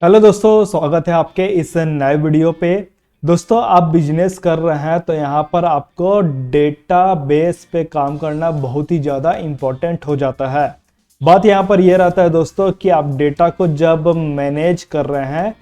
Hello दोस्तों, स्वागत है आपके इस नए वीडियो पे। दोस्तों, आप बिजनेस कर रहे हैं तो यहाँ पर आपको डेटाबेस पे काम करना बहुत ही ज़्यादा इम्पोर्टेंट हो जाता है। बात यहाँ पर यह रहता है दोस्तों कि आप डेटा को जब मैनेज कर रहे हैं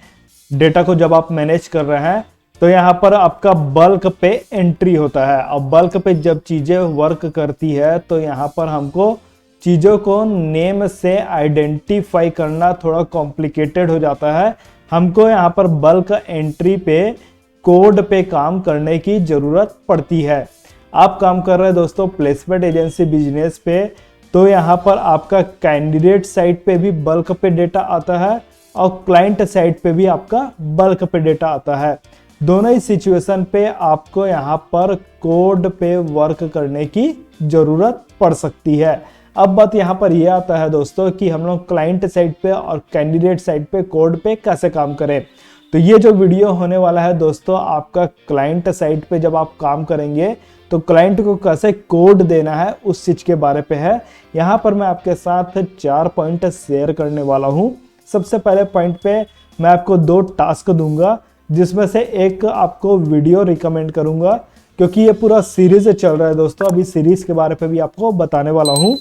तो यहाँ पर आपका बल्क पे एंट्री होता है। अब बल्क पे जब चीज़ें वर्क करती है तो यहाँ पर हमको चीज़ों को नेम से आइडेंटिफाई करना थोड़ा कॉम्प्लिकेटेड हो जाता है। हमको यहाँ पर बल्क एंट्री पे कोड पे काम करने की ज़रूरत पड़ती है। आप काम कर रहे हैं दोस्तों प्लेसमेंट एजेंसी बिजनेस पे, तो यहाँ पर आपका कैंडिडेट साइड पे भी बल्क पे डेटा आता है और क्लाइंट साइड पे भी आपका बल्क पे डेटा आता है। दोनों ही सिचुएशन पे आपको यहाँ पर कोड पे वर्क करने की ज़रूरत पड़ सकती है। अब बात यहाँ पर यह आता है दोस्तों कि हम लोग क्लाइंट साइड पे और कैंडिडेट साइड पे कोड पे कैसे काम करें। तो ये जो वीडियो होने वाला है दोस्तों, आपका क्लाइंट साइड पे जब आप काम करेंगे तो क्लाइंट को कैसे कोड देना है उस चीज़ के बारे पे है। यहाँ पर मैं आपके साथ 4 पॉइंट शेयर करने वाला हूँ। सबसे पहले पॉइंट पे मैं आपको 2 टास्क दूंगा, जिसमें से एक आपको वीडियो रिकमेंड करूंगा, क्योंकि ये पूरा सीरीज चल रहा है दोस्तों। अभी सीरीज के बारे पे भी आपको बताने वाला हूँ।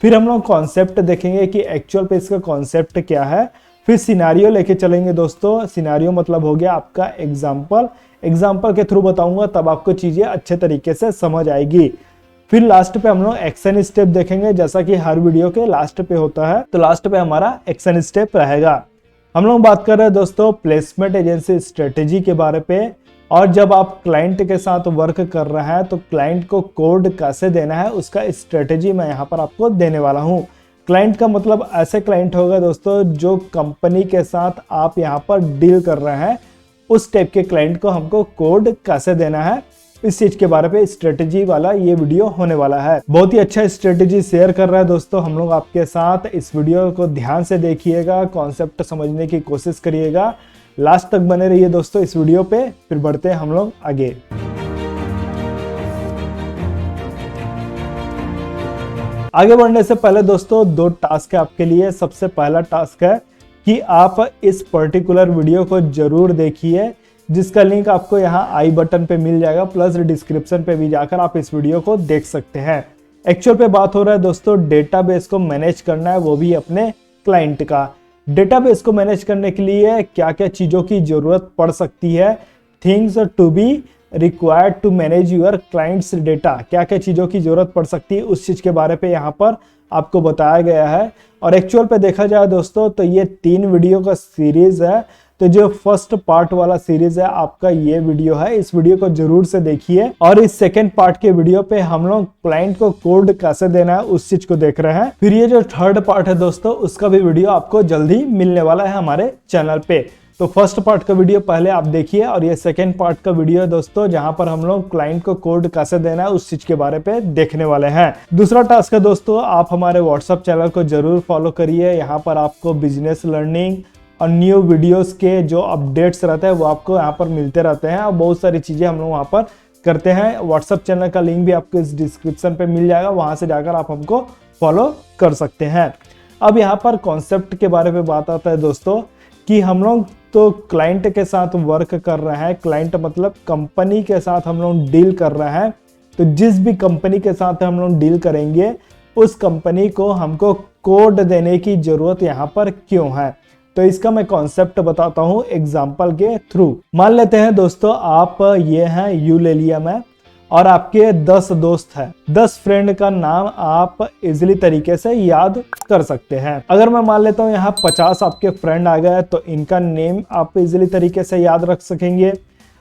फिर हम लोग कॉन्सेप्ट देखेंगे कि एक्चुअल पे इसका कॉन्सेप्ट क्या है। फिर सिनारियो लेके चलेंगे दोस्तों। सिनारियो मतलब हो गया आपका एग्जाम्पल के थ्रू बताऊंगा, तब आपको चीज़ें अच्छे तरीके से समझ आएगी। फिर लास्ट पे हम लोग एक्शन स्टेप देखेंगे, जैसा कि हर वीडियो के लास्ट पे होता है। तो लास्ट पे हमारा एक्शन स्टेप रहेगा। हम लोग बात कर रहे हैं दोस्तों प्लेसमेंट एजेंसी स्ट्रेटेजी के बारे पे। और जब आप क्लाइंट के साथ वर्क कर रहे हैं तो क्लाइंट को कोड कैसे देना है उसका स्ट्रेटेजी मैं यहाँ पर आपको देने वाला हूँ। क्लाइंट का मतलब ऐसे क्लाइंट होगा दोस्तों जो कंपनी के साथ आप यहाँ पर डील कर रहे हैं, उस टाइप के क्लाइंट को हमको कोड कैसे देना है, इस चीज के बारे पे स्ट्रेटेजी वाला ये वीडियो होने वाला है। बहुत ही अच्छा स्ट्रेटेजी शेयर कर रहा है दोस्तों हम लोग आपके साथ। इस वीडियो को ध्यान से देखिएगा, कॉन्सेप्ट समझने की कोशिश करिएगा, लास्ट तक बने रहिए दोस्तों इस वीडियो पे। फिर बढ़ते हैं हम लोग आगे। आगे बढ़ने से पहले दोस्तों 2 टास्क है आपके लिए। सबसे पहला टास्क है कि आप इस पर्टिकुलर वीडियो को जरूर देखिए, जिसका लिंक आपको यहाँ आई बटन पे मिल जाएगा, प्लस डिस्क्रिप्शन पे भी जाकर आप इस वीडियो को देख सकते हैं। एक्चुअल पे बात हो रहा है दोस्तों डेटाबेस को मैनेज करना है, वो भी अपने क्लाइंट का। डेटाबेस को मैनेज करने के लिए क्या क्या चीज़ों की ज़रूरत पड़ सकती है, things to be required to manage your clients data, क्या क्या चीज़ों की ज़रूरत पड़ सकती है उस चीज़ के बारे पे यहाँ पर आपको बताया गया है। और एक्चुअल पे देखा जाए दोस्तों तो ये 3 वीडियो का सीरीज है। तो जो फर्स्ट पार्ट वाला सीरीज है आपका ये वीडियो है, इस वीडियो को जरूर से देखिए। और इस सेकंड पार्ट के वीडियो पे हम लोग क्लाइंट को कोड कैसे देना है उस चीज को देख रहे हैं। फिर ये जो थर्ड पार्ट है दोस्तों, उसका भी वीडियो आपको जल्दी मिलने वाला है हमारे चैनल पे। तो फर्स्ट पार्ट का वीडियो पहले आप देखिए, और ये सेकेंड पार्ट का वीडियो है दोस्तों, जहां पर हम लोग क्लाइंट को कोड कैसे देना है उस चीज के बारे पे देखने वाले हैं। दूसरा टास्क है दोस्तों, आप हमारे व्हाट्सएप चैनल को जरूर फॉलो करिए। यहाँ पर आपको बिजनेस लर्निंग और न्यू वीडियोस के जो अपडेट्स रहते हैं वो आपको यहाँ पर मिलते रहते हैं, और बहुत सारी चीज़ें हम लोग वहाँ पर करते हैं। व्हाट्सएप चैनल का लिंक भी आपको इस डिस्क्रिप्शन पे मिल जाएगा, वहाँ से जाकर आप हमको फॉलो कर सकते हैं। अब यहाँ पर कॉन्सेप्ट के बारे में बात आता है दोस्तों कि हम लोग तो क्लाइंट के साथ वर्क कर रहे हैं। क्लाइंट मतलब कंपनी के साथ हम लोग डील कर रहे हैं। तो जिस भी कंपनी के साथ हम लोग डील करेंगे उस कंपनी को हमको कोड देने की जरूरत यहाँ पर क्यों है, तो इसका मैं कॉन्सेप्ट बताता हूँ एग्जाम्पल के थ्रू। मान लेते हैं दोस्तों आप ये हैं यू ले लिया मैं, और आपके 10 दोस्त हैं। 10 फ्रेंड का नाम आप इजीली तरीके से याद कर सकते हैं। अगर मैं मान लेता हूँ यहाँ 50 आपके फ्रेंड आ गए तो इनका नेम आप इजीली तरीके से याद रख सकेंगे।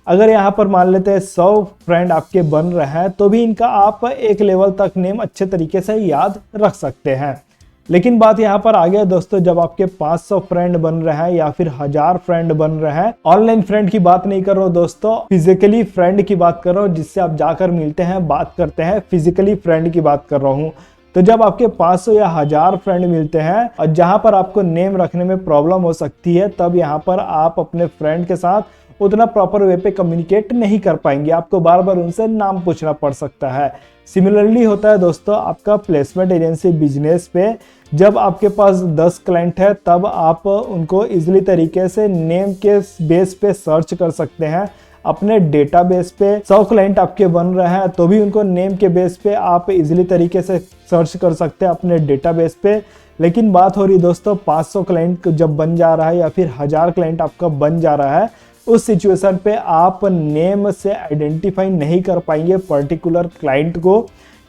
अगर यहाँ पर मान लेते हैं 100 फ्रेंड आपके बन रहे हैं तो भी इनका आप एक लेवल तक नेम अच्छे तरीके से याद रख सकते हैं। लेकिन बात यहाँ पर आ गया दोस्तों, जब आपके 500 फ्रेंड बन रहे हैं या फिर 1000 फ्रेंड बन रहे हैं, ऑनलाइन फ्रेंड की बात नहीं कर रहा हूँ दोस्तों, फिजिकली फ्रेंड की बात कर रहा हूँ, जिससे आप जाकर मिलते हैं, बात करते हैं, फिजिकली फ्रेंड की बात कर रहा हूँ। तो जब आपके 500 या 1000 फ्रेंड मिलते हैं और जहाँ पर आपको नेम रखने में प्रॉब्लम हो सकती है, तब यहाँ पर आप अपने फ्रेंड के साथ उतना प्रॉपर वे पे कम्युनिकेट नहीं कर पाएंगे, आपको बार बार उनसे नाम पूछना पड़ सकता है। सिमिलरली होता है दोस्तों आपका प्लेसमेंट एजेंसी बिजनेस पे, जब आपके पास 10 क्लाइंट है तब आप उनको इजीली तरीके से नेम के बेस पे सर्च कर सकते हैं। अपने डेटाबेस पे 100 क्लाइंट आपके बन रहे हैं तो भी उनको नेम के बेस पे आप इजीली तरीके से सर्च कर सकते हैं अपने डेटाबेस पे। लेकिन बात हो रही दोस्तों 500 क्लाइंट जब बन जा रहा है या फिर 1000 क्लाइंट आपका बन जा रहा है, उस सिचुएशन पे आप नेम से आइडेंटिफाई नहीं कर पाएंगे पर्टिकुलर क्लाइंट को।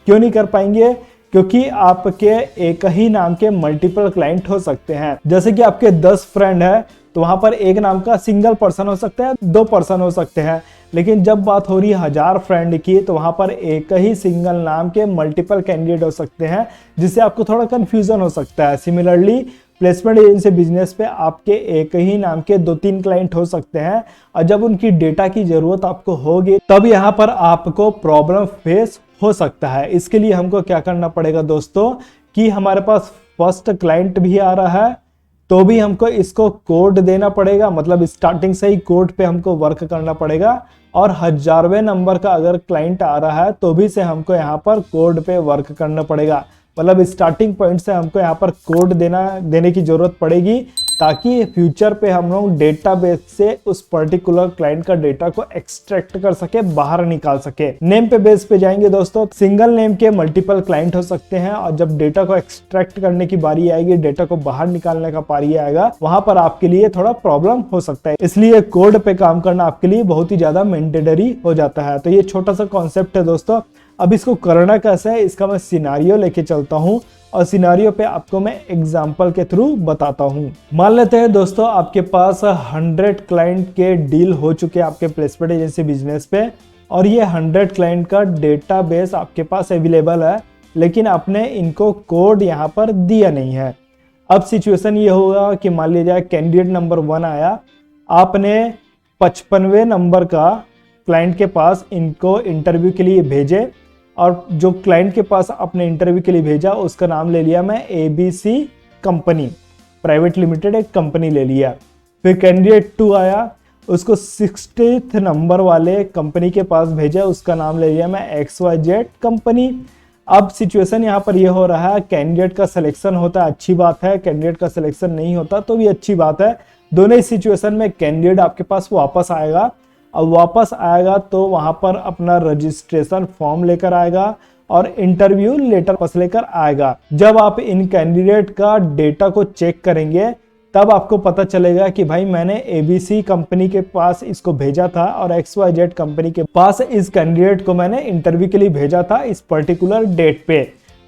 क्यों नहीं कर पाएंगे? क्योंकि आपके एक ही नाम के मल्टीपल क्लाइंट हो सकते हैं। जैसे कि आपके 10 फ्रेंड है तो वहां पर एक नाम का सिंगल पर्सन हो सकता है, 2 पर्सन हो सकते हैं। लेकिन जब बात हो रही है 1000 फ्रेंड की तो वहां पर एक ही सिंगल नाम के मल्टीपल कैंडिडेट हो सकते हैं, जिससे आपको थोड़ा कंफ्यूजन हो सकता है। सिमिलरली प्लेसमेंट एजेंसी बिजनेस पे आपके एक ही नाम के 2-3 क्लाइंट हो सकते हैं और जब उनकी डेटा की जरूरत आपको होगी तब यहाँ पर आपको प्रॉब्लम फेस हो सकता है। इसके लिए हमको क्या करना पड़ेगा दोस्तों कि हमारे पास फर्स्ट क्लाइंट भी आ रहा है तो भी हमको इसको कोड देना पड़ेगा, मतलब स्टार्टिंग से ही कोड पे हमको वर्क करना पड़ेगा। और 1000वें नंबर का अगर क्लाइंट आ रहा है तो भी से हमको यहाँ पर कोड पे वर्क करना पड़ेगा, मतलब स्टार्टिंग पॉइंट से हमको यहाँ पर कोड देने की जरूरत पड़ेगी ताकि फ्यूचर पे हम लोग डेटाबेस से उस पर्टिकुलर क्लाइंट का डेटा को एक्सट्रैक्ट कर सके, बाहर निकाल सके। नेम पे बेस पे जाएंगे दोस्तों, सिंगल नेम के मल्टीपल क्लाइंट हो सकते हैं और जब डेटा को एक्सट्रैक्ट करने की बारी आएगी, डेटा को बाहर निकालने का बारी आएगा, वहां पर आपके लिए थोड़ा प्रॉब्लम हो सकता है। इसलिए कोड पे काम करना आपके लिए बहुत ही ज्यादा मैंडेटरी हो जाता है। तो ये छोटा सा कॉन्सेप्ट है दोस्तों। अब इसको करना कैसे है इसका मैं सिनारियो लेके चलता हूँ और सिनारियो पे आपको मैं एग्जांपल के थ्रू बताता हूँ। मान लेते हैं दोस्तों आपके पास 100 क्लाइंट के डील हो चुके हैं आपके प्लेसमेंट एजेंसी बिजनेस पे और ये 100 क्लाइंट का डेटाबेस आपके पास अवेलेबल है, लेकिन आपने इनको कोड यहाँ पर दिया नहीं है। अब सिचुएशन ये होगा कि मान लीजिए कैंडिडेट नंबर 1 आया, आपने 55वें नंबर का क्लाइंट के पास इनको इंटरव्यू के लिए भेजे और जो क्लाइंट के पास अपने इंटरव्यू के लिए भेजा उसका नाम ले लिया मैं ABC कंपनी प्राइवेट लिमिटेड, एक कंपनी ले लिया। फिर कैंडिडेट 2 आया, उसको 60th नंबर वाले कंपनी के पास भेजा, उसका नाम ले लिया मैं XYZ कंपनी। अब सिचुएशन यहाँ पर ये हो रहा है, कैंडिडेट का सिलेक्शन होता है अच्छी बात है, कैंडिडेट का सिलेक्शन नहीं होता तो भी अच्छी बात है। दोनों ही सिचुएशन में कैंडिडेट आपके पास वापस आएगा। अब वापस आएगा तो वहां पर अपना रजिस्ट्रेशन फॉर्म लेकर आएगा और इंटरव्यू लेटर पास लेकर आएगा। जब आप इन कैंडिडेट का डेटा को चेक करेंगे तब आपको पता चलेगा कि भाई मैंने ABC कंपनी के पास इसको भेजा था और XYZ कंपनी के पास इस कैंडिडेट को मैंने इंटरव्यू के लिए भेजा था इस पर्टिकुलर डेट पे।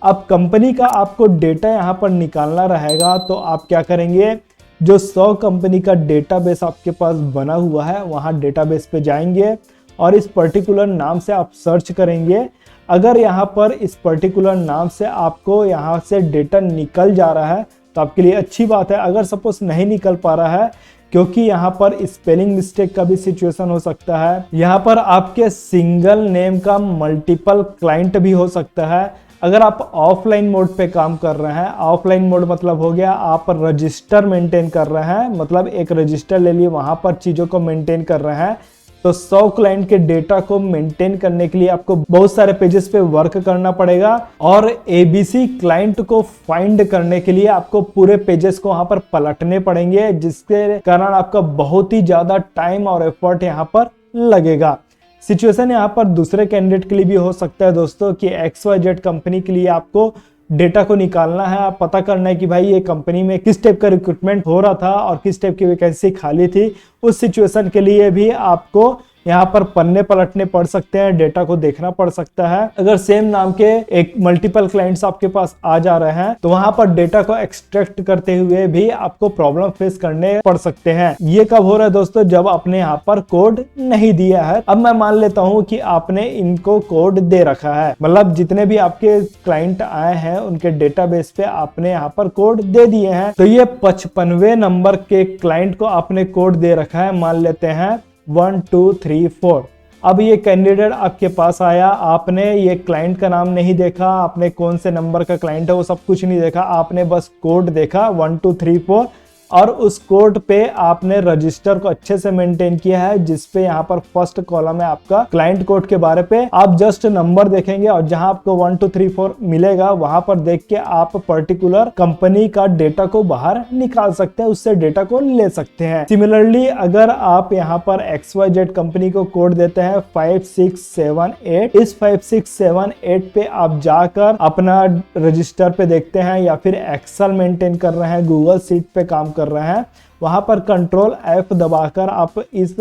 अब कंपनी का आपको डेटा यहाँ पर निकालना रहेगा तो आप क्या करेंगे, जो 100 कंपनी का डेटाबेस आपके पास बना हुआ है वहां डेटाबेस पे जाएंगे और इस पर्टिकुलर नाम से आप सर्च करेंगे। अगर यहाँ पर इस पर्टिकुलर नाम से आपको यहाँ से डेटा निकल जा रहा है तो आपके लिए अच्छी बात है। अगर सपोज नहीं निकल पा रहा है क्योंकि यहाँ पर स्पेलिंग मिस्टेक का भी सिचुएशन हो सकता है, यहाँ पर आपके सिंगल नेम का मल्टीपल क्लाइंट भी हो सकता है। अगर आप ऑफलाइन मोड पे काम कर रहे हैं, ऑफलाइन मोड मतलब हो गया आप रजिस्टर मेंटेन कर रहे हैं, मतलब एक रजिस्टर ले लिए वहां पर चीजों को मेंटेन कर रहे हैं, तो 100 क्लाइंट के डेटा को मेंटेन करने के लिए आपको बहुत सारे पेजेस पे वर्क करना पड़ेगा और ABC क्लाइंट को फाइंड करने के लिए आपको पूरे पेजेस को वहां पर पलटने पड़ेंगे, जिसके कारण आपका बहुत ही ज्यादा टाइम और एफर्ट यहाँ पर लगेगा। सिचुएशन यहाँ पर दूसरे कैंडिडेट के लिए भी हो सकता है दोस्तों कि XYZ कंपनी के लिए आपको डेटा को निकालना है, आप पता करना है कि भाई ये कंपनी में किस टाइप का रिक्रूटमेंट हो रहा था और किस टाइप की वैकेंसी खाली थी। उस सिचुएशन के लिए भी आपको यहाँ पर पन्ने पलटने पड़ सकते हैं, डेटा को देखना पड़ सकता है। अगर सेम नाम के एक मल्टीपल क्लाइंट्स आपके पास आ जा रहे हैं तो वहां पर डेटा को एक्सट्रैक्ट करते हुए भी आपको प्रॉब्लम फेस करने पड़ सकते हैं। ये कब हो रहा है दोस्तों, जब आपने यहाँ पर कोड नहीं दिया है। अब मैं मान लेता हूँ कि आपने इनको कोड दे रखा है, मतलब जितने भी आपके क्लाइंट आए हैं उनके डेटाबेस पे आपने यहाँ पर कोड दे दिए हैं। तो ये 55वें नंबर के क्लाइंट को आपने कोड दे रखा है, मान लेते हैं 1 2 3 4। अब ये कैंडिडेट आपके पास आया, आपने ये क्लाइंट का नाम नहीं देखा, आपने कौन से नंबर का क्लाइंट है वो सब कुछ नहीं देखा, आपने बस कोड देखा 1 2 3 4 और उस कोड पे आपने रजिस्टर को अच्छे से मेंटेन किया है, जिसपे यहाँ पर फर्स्ट कॉलम है आपका क्लाइंट कोड के बारे पे। आप जस्ट नंबर देखेंगे और जहां आपको 1 2 3 4 मिलेगा वहां पर देख के आप पर्टिकुलर कंपनी का डेटा को बाहर निकाल सकते हैं, उससे डेटा को ले सकते हैं। सिमिलरली अगर आप यहाँ पर XYZ कंपनी को कोड देते हैं 5678, इस 5678 पे आप जाकर अपना रजिस्टर पे देखते हैं या फिर एक्सेल मेंटेन कर रहे हैं, गूगल शीट पे काम कर रहे हैं, वहां पर कंट्रोल F दबाकर आप इस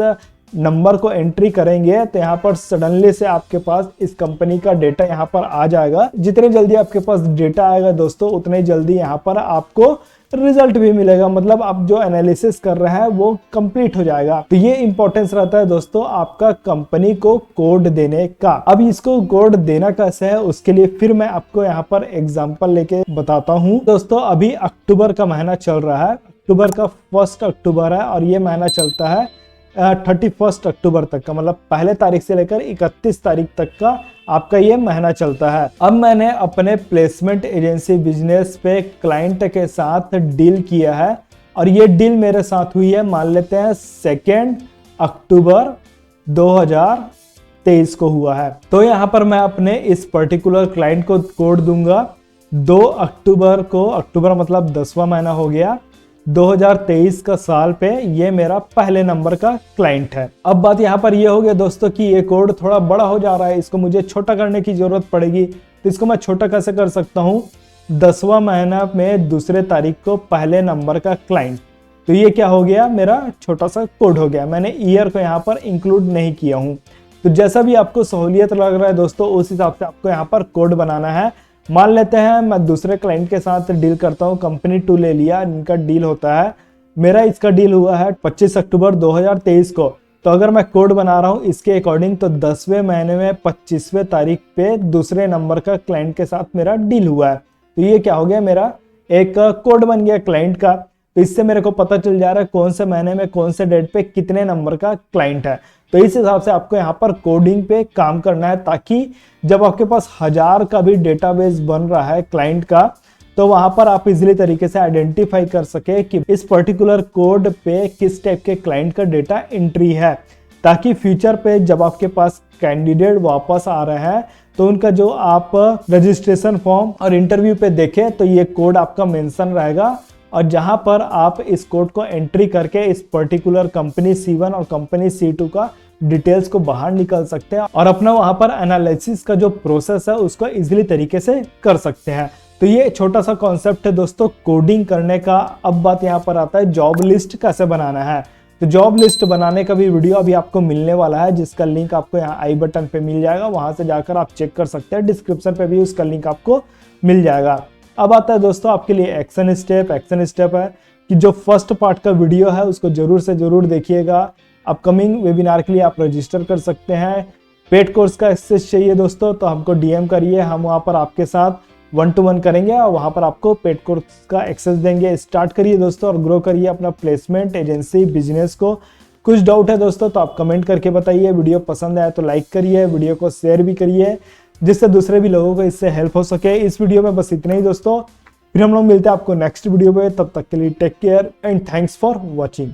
नंबर को एंट्री करेंगे तो यहाँ पर सडनली से आपके पास इस कंपनी का डेटा यहाँ पर आ जाएगा। जितने जल्दी आपके पास डेटा आएगा दोस्तों, उतने जल्दी यहाँ पर आपको रिजल्ट भी मिलेगा, मतलब आप जो एनालिसिस कर रहे हैं वो कंप्लीट हो जाएगा। तो ये इंपॉर्टेंस रहता है दोस्तों आपका कंपनी को कोड देने का। अब इसको कोड देना कैसे है उसके लिए फिर मैं आपको यहाँ पर एग्जांपल लेके बताता हूँ। दोस्तों अभी अक्टूबर का महीना चल रहा है, अक्टूबर का 1 अक्टूबर है और ये महीना चलता है 31 अक्टूबर तक का, मतलब पहले तारीख से लेकर 31 तारीख तक का आपका ये महीना चलता है। अब मैंने अपने प्लेसमेंट एजेंसी बिजनेस पे क्लाइंट के साथ डील किया है और ये डील मेरे साथ हुई है, मान लेते हैं 2 अक्टूबर 2023 को हुआ है। तो यहाँ पर मैं अपने इस पर्टिकुलर क्लाइंट को कोड दूंगा 2 अक्टूबर को, अक्टूबर मतलब 10वां महीना हो गया, 2023 का साल पे ये मेरा पहले नंबर का क्लाइंट है। अब बात यहाँ पर ये हो गया दोस्तों कि ये कोड थोड़ा बड़ा हो जा रहा है, इसको मुझे छोटा करने की जरूरत पड़ेगी। तो इसको मैं छोटा कैसे कर सकता हूँ, 10वां महीना में 2 तारीख को पहले नंबर का क्लाइंट, तो ये क्या हो गया, मेरा छोटा सा कोड हो गया। मैंने ईयर को यहाँ पर इंक्लूड नहीं किया हूँ। तो जैसा भी आपको सहूलियत लग रहा है दोस्तों, उस हिसाब से आपको यहाँ पर कोड बनाना है। मान लेते हैं मैं दूसरे क्लाइंट के साथ डील करता हूं, कंपनी 2 ले लिया, इनका डील होता है, मेरा इसका डील हुआ है 25 अक्टूबर 2023 को। तो अगर मैं कोड बना रहा हूं इसके अकॉर्डिंग, तो 10वें महीने में 25वें तारीख पे दूसरे नंबर का क्लाइंट के साथ मेरा डील हुआ है। तो ये क्या हो गया, मेरा एक कोड बन गया क्लाइंट का। तो इससे मेरे को पता चल जा रहा है कौन से महीने में कौन से डेट पे कितने नंबर का क्लाइंट है। तो इस हिसाब से आपको यहाँ पर कोडिंग पे काम करना है, ताकि जब आपके पास 1000 का भी डेटाबेस बन रहा है क्लाइंट का, तो वहां पर आप इजीली तरीके से आइडेंटिफाई कर सके कि इस पर्टिकुलर कोड पे किस टाइप के क्लाइंट का डेटा एंट्री है, ताकि फ्यूचर पे जब आपके पास कैंडिडेट वापस आ रहे हैं तो उनका जो आप रजिस्ट्रेशन फॉर्म और इंटरव्यू पे देखें तो ये कोड आपका मेंशन रहेगा, और जहां पर आप इस कोड को एंट्री करके इस पर्टिकुलर कंपनी C1 और कंपनी C2 का डिटेल्स को बाहर निकल सकते हैं और अपना वहां पर एनालिसिस का जो प्रोसेस है उसको इजीली तरीके से कर सकते हैं। तो ये छोटा सा कॉन्सेप्ट है दोस्तों कोडिंग करने का। अब बात यहाँ पर आता है जॉब लिस्ट कैसे बनाना है। तो जॉब लिस्ट बनाने का भी वीडियो अभी आपको मिलने वाला है, जिसका लिंक आपको यहाँ आई बटन पे मिल जाएगा, वहां से जाकर आप चेक कर सकते हैं। डिस्क्रिप्शन पे भी उसका लिंक आपको मिल जाएगा। अब आता है दोस्तों आपके लिए एक्शन स्टेप है कि जो फर्स्ट पार्ट का वीडियो है उसको जरूर से जरूर देखिएगा। अपकमिंग वेबिनार के लिए आप रजिस्टर कर सकते हैं। पेड कोर्स का एक्सेस चाहिए दोस्तों तो हमको DM करिए, हम वहाँ पर आपके साथ 1-to-1 करेंगे और वहाँ पर आपको पेड कोर्स का एक्सेस देंगे। स्टार्ट करिए दोस्तों और ग्रो करिए अपना प्लेसमेंट एजेंसी बिजनेस को। कुछ डाउट है दोस्तों तो आप कमेंट करके बताइए। वीडियो पसंद आया तो लाइक करिए, वीडियो को शेयर भी करिए, जिससे दूसरे भी लोगों को इससे हेल्प हो सके। इस वीडियो में बस इतना ही दोस्तों, फिर हम लोग मिलते हैं आपको नेक्स्ट वीडियो में। तब तक के लिए take care and thanks for watching.